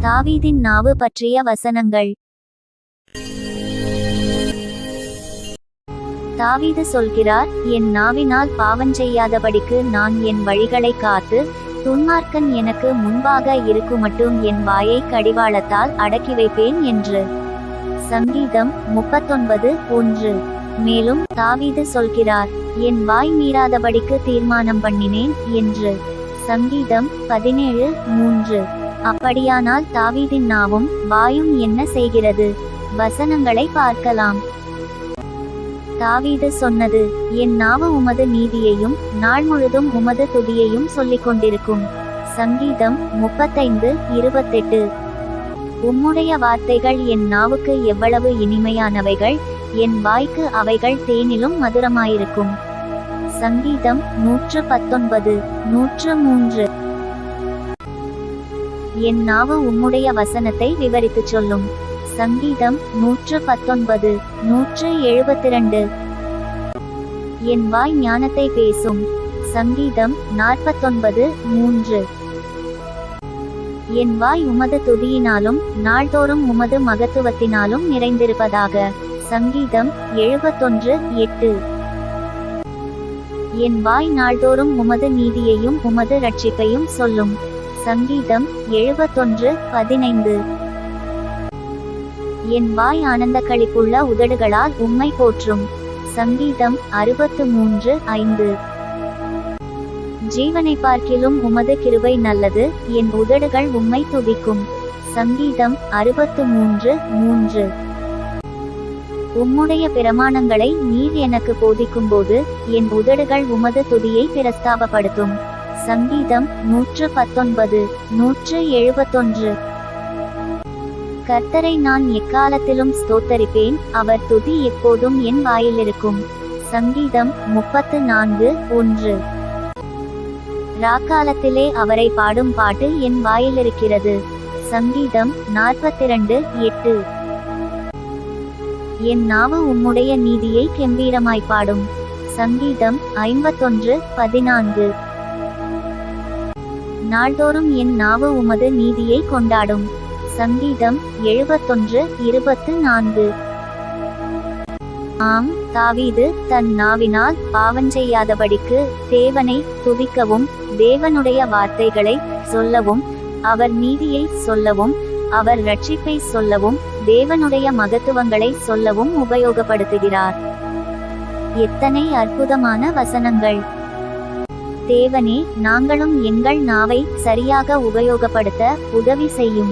தாவீதின் நாவு பற்றிய வசனங்கள். தாவீது சொல்கிறார், என் நாவினால் பாவஞ்செய்யாதபடிக்கு நான் என் வழிகளை காத்து, துன்மார்க்கன் எனக்கு முன்பாக இருக்குமட்டும் என் வாயை கடிவாளத்தால் அடக்கி வைப்பேன் என்று. சங்கீதம் 39:1. மேலும் தாவீது சொல்கிறார், என் வாய் மீறாதபடிக்கு தீர்மானம் பண்ணினேன் என்று. சங்கீதம் 17:3. அப்படியானால் தாவீதின் நாவும் வாயும் என்ன செய்கிறது? வசனங்களை பார்க்கலாம். தாவீது சொன்னது, என் நாவு உமது நீதியையும் நாள் முழுதும் உமது துதியையும் சொல்லிக் கொண்டிருக்கும். சங்கீதம் 35:28. உம்முடைய வார்த்தைகள் என் நாவுக்கு எவ்வளவு இனிமையானவைகள், என் வாய்க்கு அவைகள் தேனிலும் மதுரமாயிருக்கும். சங்கீதம் 119:103. என் நாவு உம்முடைய வசனத்தை விவரித்துச் சொல்லும். சங்கீதம் 119:172. என் வாய் ஞானத்தை பேசும். சங்கீதம் 49:3. என் வாய் உமது துதியினாலும் நாள்தோறும் உமது மகத்துவத்தினாலும் நிறைந்திருப்பதாக. சங்கீதம் 71:8. என் வாய் நாள்தோறும் உமது நீதியையும் உமது இரட்சிப்பையும் சொல்லும். சங்கீதம் 71:15. என் வாய் ஆனந்த களிப்புள்ள உதடுகளால் உம்மை போற்றும். சங்கீதம் 63:5. ஜீவனை பார்க்கிலும் உமது கிருபை நல்லது, என் உதடுகள் உம்மை துதிக்கும். சங்கீதம் 63:3. உம்முடைய பிரமாணங்களை நீர் எனக்கு போதிக்கும்போது என் உதடுகள் உமது துதியை பிரஸ்தாபப்படுத்தும். சங்கீதம் 119:171. கர்த்தரை நான் எக்காலத்திலும் ஸ்தோத்தரிப்பேன், அவர் துதி எப்போதும் என் வாயிலிருக்கும். சங்கீதம் 34:1. ராக்காலத்திலே அவரை பாடும் பாட்டு என் வாயிலிருக்கிறது. சங்கீதம் 42:8. என் நாவு உம்முடைய நீதியை கெம்பீரமாய் பாடும். சங்கீதம் 51:14. நாள்தோறும் என் நாவு உமது நீதியை கொண்டாடும். சங்கீதம் 71:24. ஆம், தாவீது தன் நாவினால் பாவஞ்செய்யாதபடிக்கு தேவனை துதிக்கவும், தேவனுடைய வார்த்தைகளை சொல்லவும், அவர் நீதியை சொல்லவும், அவர் இரட்சிப்பை சொல்லவும், தேவனுடைய மகத்துவங்களை சொல்லவும் உபயோகப்படுத்துகிறார். எத்தனை அற்புதமான வசனங்கள்! தேவனே, நாங்களும் எங்கள் நாவை சரியாக உபயோகப்படுத்த உதவி செய்யும்.